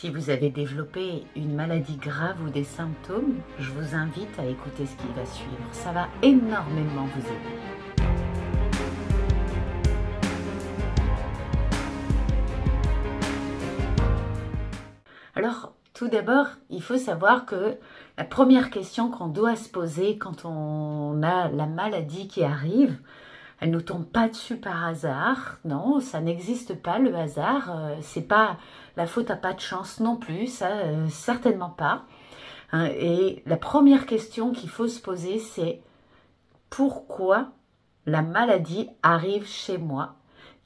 Si vous avez développé une maladie grave ou des symptômes, je vous invite à écouter ce qui va suivre. Ça va énormément vous aider. Alors, tout d'abord, il faut savoir que la première question qu'on doit se poser quand on a la maladie qui arrive, elle ne nous tombe pas dessus par hasard. Non, ça n'existe pas, le hasard. C'est pas la faute à pas de chance non plus, ça certainement pas. Et la première question qu'il faut se poser, c'est pourquoi la maladie arrive chez moi?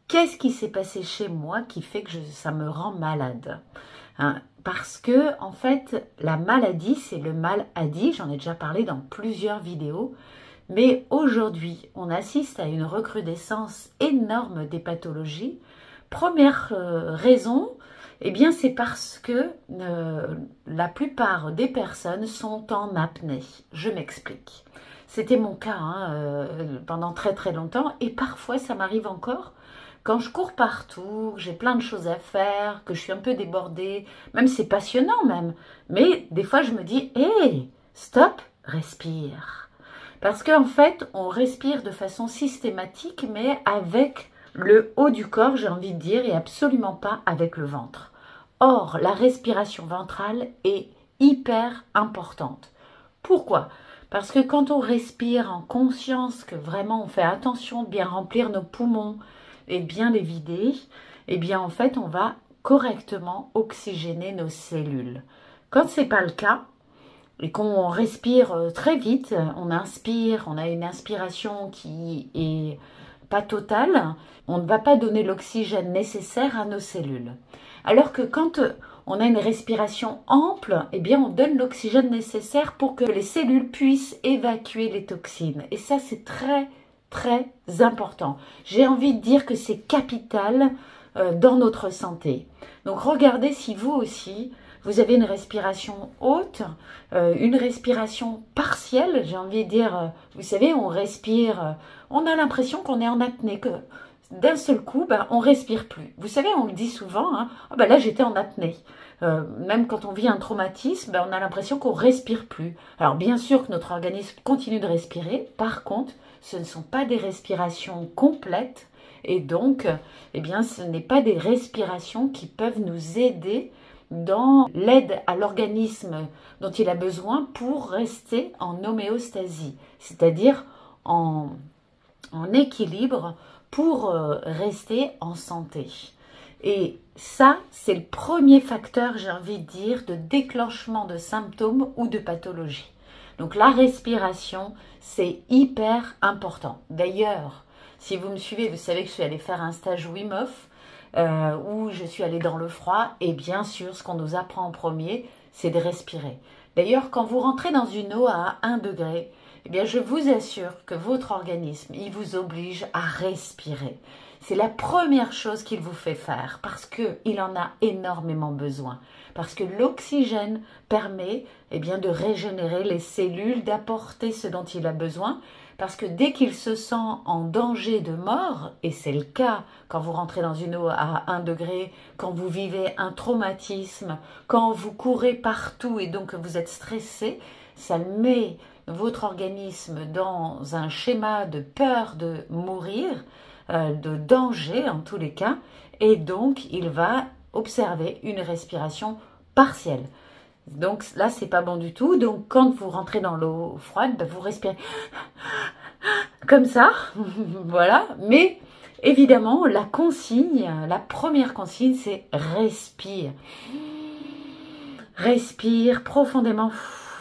Qu'est-ce qui s'est passé chez moi qui fait que ça me rend malade? Parce que, en fait, la maladie, c'est le mal-adi. J'en ai déjà parlé dans plusieurs vidéos. Mais aujourd'hui, on assiste à une recrudescence énorme des pathologies. Première raison, eh bien, c'est parce que la plupart des personnes sont en apnée. Je m'explique. C'était mon cas pendant très très longtemps et parfois ça m'arrive encore. Quand je cours partout, j'ai plein de choses à faire, que je suis un peu débordée, même c'est passionnant même. Mais des fois je me dis, hé, stop, respire. Parce qu'en fait, on respire de façon systématique, mais avec le haut du corps, j'ai envie de dire, et absolument pas avec le ventre. Or, la respiration ventrale est hyper importante. Pourquoi ? Parce que quand on respire en conscience, que vraiment on fait attention de bien remplir nos poumons et bien les vider, eh bien en fait, on va correctement oxygéner nos cellules. Quand ce n'est pas le cas, et qu'on respire très vite, on inspire, on a une inspiration qui est pas totale, on ne va pas donner l'oxygène nécessaire à nos cellules. Alors que quand on a une respiration ample, eh bien on donne l'oxygène nécessaire pour que les cellules puissent évacuer les toxines. Et ça, c'est très, très important. J'ai envie de dire que c'est capital dans notre santé. Donc regardez si vous aussi, vous avez une respiration haute, une respiration partielle, j'ai envie de dire, vous savez, on respire, on a l'impression qu'on est en apnée, que d'un seul coup, on respire plus. Vous savez, on le dit souvent, là j'étais en apnée. Même quand on vit un traumatisme, on a l'impression qu'on respire plus. Alors bien sûr que notre organisme continue de respirer, par contre, ce ne sont pas des respirations complètes, et donc, eh bien, ce n'est pas des respirations qui peuvent nous aider dans l'aide à l'organisme dont il a besoin pour rester en homéostasie, c'est-à-dire en équilibre pour rester en santé. Et ça, c'est le premier facteur, j'ai envie de dire, de déclenchement de symptômes ou de pathologies. Donc la respiration, c'est hyper important. D'ailleurs, si vous me suivez, vous savez que je suis allée faire un stage Wim Hof, où je suis allée dans le froid, et bien sûr, ce qu'on nous apprend en premier, c'est de respirer. D'ailleurs, quand vous rentrez dans une eau à 1 degré, eh bien, je vous assure que votre organisme, il vous oblige à respirer. C'est la première chose qu'il vous fait faire, parce qu'il en a énormément besoin. Parce que l'oxygène permet de régénérer les cellules, d'apporter ce dont il a besoin. Parce que dès qu'il se sent en danger de mort, et c'est le cas quand vous rentrez dans une eau à 1 degré, quand vous vivez un traumatisme, quand vous courez partout et donc vous êtes stressé, ça met votre organisme dans un schéma de peur de mourir, de danger en tous les cas, et donc il va observer une respiration partielle. Donc là, c'est pas bon du tout. Donc quand vous rentrez dans l'eau froide, vous respirez comme ça, voilà. Mais évidemment, la première consigne, c'est respire. Respire profondément.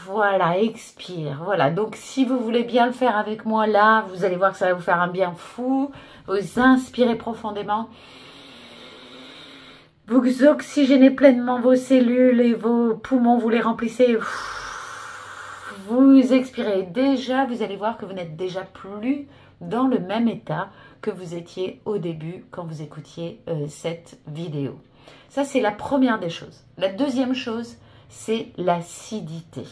Voilà, expire. Voilà, donc si vous voulez bien le faire avec moi là, vous allez voir que ça va vous faire un bien fou. Vous inspirez profondément. Vous oxygénez pleinement vos cellules et vos poumons, vous les remplissez. Vous expirez. Déjà, vous allez voir que vous n'êtes déjà plus dans le même état que vous étiez au début quand vous écoutiez cette vidéo. Ça, c'est la première des choses. La deuxième chose, c'est l'acidité.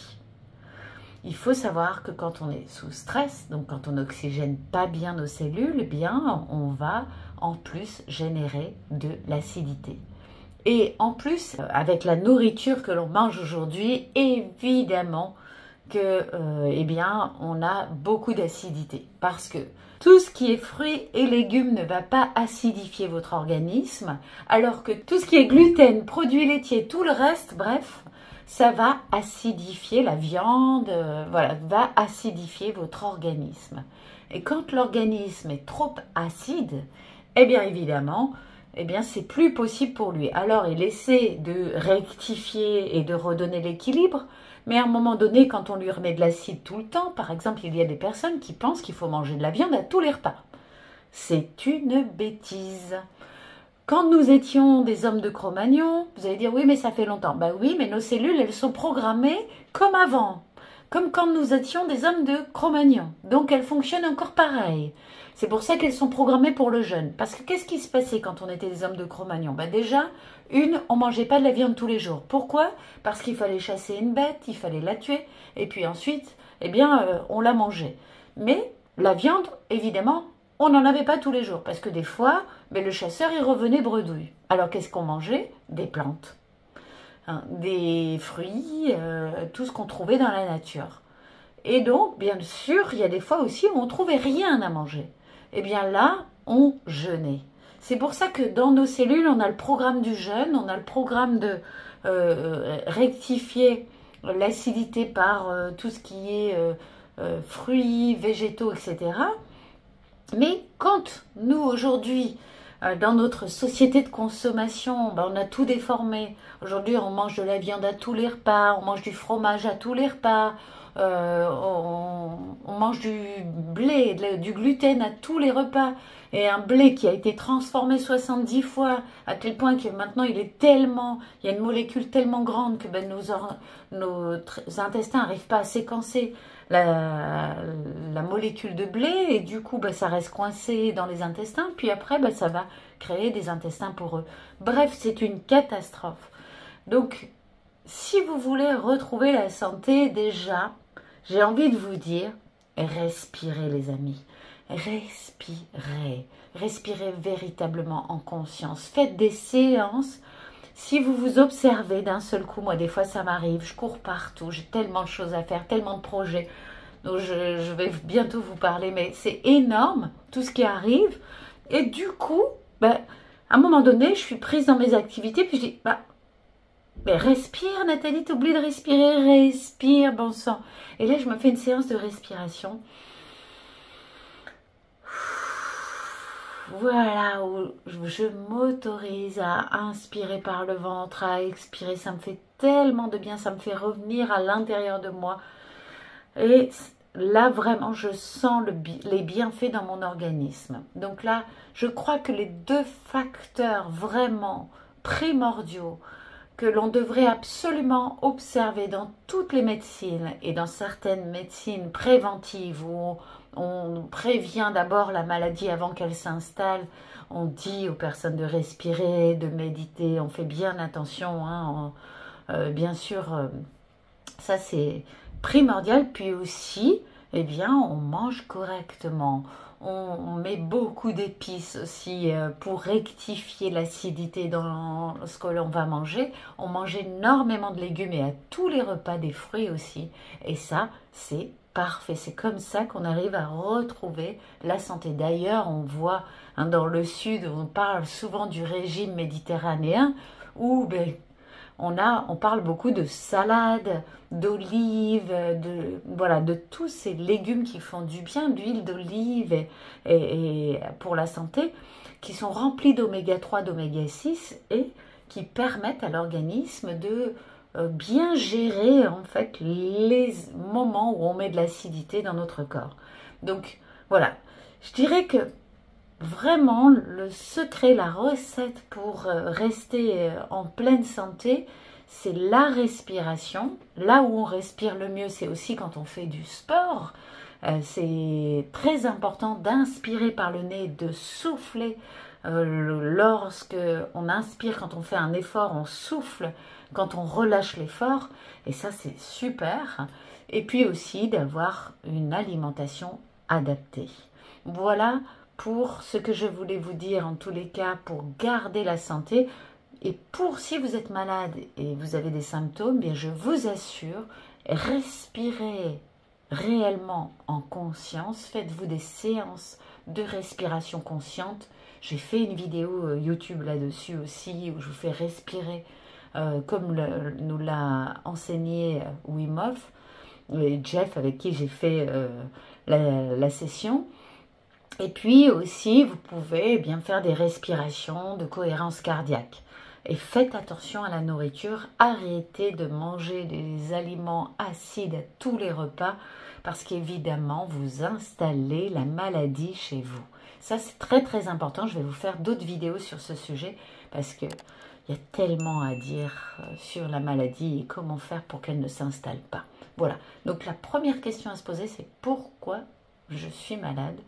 Il faut savoir que quand on est sous stress, donc quand on n'oxygène pas bien nos cellules, on va en plus générer de l'acidité. Et en plus, avec la nourriture que l'on mange aujourd'hui, évidemment que, eh bien, on a beaucoup d'acidité. Parce que tout ce qui est fruits et légumes ne va pas acidifier votre organisme, alors que tout ce qui est gluten, produits laitiers, tout le reste, bref, ça va acidifier la viande, voilà, va acidifier votre organisme. Et quand l'organisme est trop acide, eh bien évidemment, eh bien c'est plus possible pour lui. Alors il essaie de rectifier et de redonner l'équilibre, mais à un moment donné, quand on lui remet de l'acide tout le temps, par exemple, il y a des personnes qui pensent qu'il faut manger de la viande à tous les repas. C'est une bêtise. Quand nous étions des hommes de Cro-Magnon, vous allez dire oui, mais ça fait longtemps. Ben oui, mais nos cellules, elles sont programmées comme avant, comme quand nous étions des hommes de Cro-Magnon. Donc elles fonctionnent encore pareil. C'est pour ça qu'elles sont programmées pour le jeûne. Parce que qu'est-ce qui se passait quand on était des hommes de Cro-Magnon? Ben déjà, on mangeait pas de la viande tous les jours. Pourquoi? Parce qu'il fallait chasser une bête, il fallait la tuer, et puis ensuite, eh bien, on la mangeait. Mais la viande, évidemment, on n'en avait pas tous les jours, parce que des fois, le chasseur, il revenait bredouille. Alors, qu'est-ce qu'on mangeait? Des plantes, hein, des fruits, tout ce qu'on trouvait dans la nature. Et donc, bien sûr, il y a des fois aussi où on ne trouvait rien à manger. Eh bien là, on jeûnait. C'est pour ça que dans nos cellules, on a le programme du jeûne, on a le programme de rectifier l'acidité par tout ce qui est fruits, végétaux, etc. Mais quand nous, aujourd'hui, dans notre société de consommation, on a tout déformé. Aujourd'hui, on mange de la viande à tous les repas, on mange du fromage à tous les repas, on mange du blé, du gluten à tous les repas. Et un blé qui a été transformé 70 fois, à tel point que maintenant il y a une molécule tellement grande que nos intestins n'arrivent pas à séquencer la molécule de blé, et du coup ça reste coincé dans les intestins, puis après ça va créer des intestins poreux. Bref, c'est une catastrophe. Donc si vous voulez retrouver la santé, déjà, j'ai envie de vous dire, respirez les amis, respirez véritablement en conscience, faites des séances. Si vous vous observez d'un seul coup, moi des fois ça m'arrive, je cours partout, j'ai tellement de choses à faire, tellement de projets, donc je vais bientôt vous parler, mais c'est énorme tout ce qui arrive, et du coup, à un moment donné, je suis prise dans mes activités, puis je dis, mais respire Nathalie, t'oublies de respirer, respire, bon sang. Et là je me fais une séance de respiration. Voilà, où je m'autorise à inspirer par le ventre, à expirer, ça me fait tellement de bien, ça me fait revenir à l'intérieur de moi. Et là, vraiment, je sens les bienfaits dans mon organisme. Donc là, je crois que les deux facteurs vraiment primordiaux que l'on devrait absolument observer dans toutes les médecines et dans certaines médecines préventives où on prévient d'abord la maladie avant qu'elle s'installe. On dit aux personnes de respirer, de méditer, on fait bien attention, hein, bien sûr, ça c'est primordial. Puis aussi, eh bien, on mange correctement. On met beaucoup d'épices aussi pour rectifier l'acidité dans ce que l'on va manger. On mange énormément de légumes et à tous les repas des fruits aussi. Et ça, c'est parfait. C'est comme ça qu'on arrive à retrouver la santé. D'ailleurs, on voit dans le sud, on parle souvent du régime méditerranéen où on parle beaucoup de salade, d'olive, de tous ces légumes qui font du bien, d'huile d'olive et pour la santé, qui sont remplis d'oméga 3, d'oméga 6 et qui permettent à l'organisme de bien gérer en fait les moments où on met de l'acidité dans notre corps. Donc voilà, je dirais que vraiment, le secret, la recette pour rester en pleine santé, c'est la respiration. Là où on respire le mieux, c'est aussi quand on fait du sport. C'est très important d'inspirer par le nez, de souffler. Lorsque on inspire, quand on fait un effort, on souffle quand on relâche l'effort. Et ça, c'est super. Et puis aussi d'avoir une alimentation adaptée. Voilà pour ce que je voulais vous dire en tous les cas pour garder la santé. Et pour, si vous êtes malade et vous avez des symptômes, bien je vous assure, respirez réellement en conscience, faites-vous des séances de respiration consciente. J'ai fait une vidéo YouTube là-dessus aussi, où je vous fais respirer comme nous l'a enseigné Wim Hof, et Jeff avec qui j'ai fait la session. Et puis aussi, vous pouvez bien faire des respirations de cohérence cardiaque. Et faites attention à la nourriture, arrêtez de manger des aliments acides à tous les repas, parce qu'évidemment, vous installez la maladie chez vous. Ça, c'est très très important. Je vais vous faire d'autres vidéos sur ce sujet, parce qu'il y a tellement à dire sur la maladie et comment faire pour qu'elle ne s'installe pas. Voilà, donc la première question à se poser, c'est pourquoi je suis malade?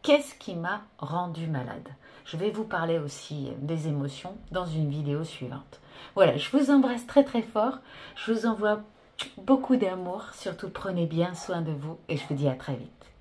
Qu'est-ce qui m'a rendu malade? Je vais vous parler aussi des émotions dans une vidéo suivante. Voilà, je vous embrasse très très fort. Je vous envoie beaucoup d'amour. Surtout, prenez bien soin de vous et je vous dis à très vite.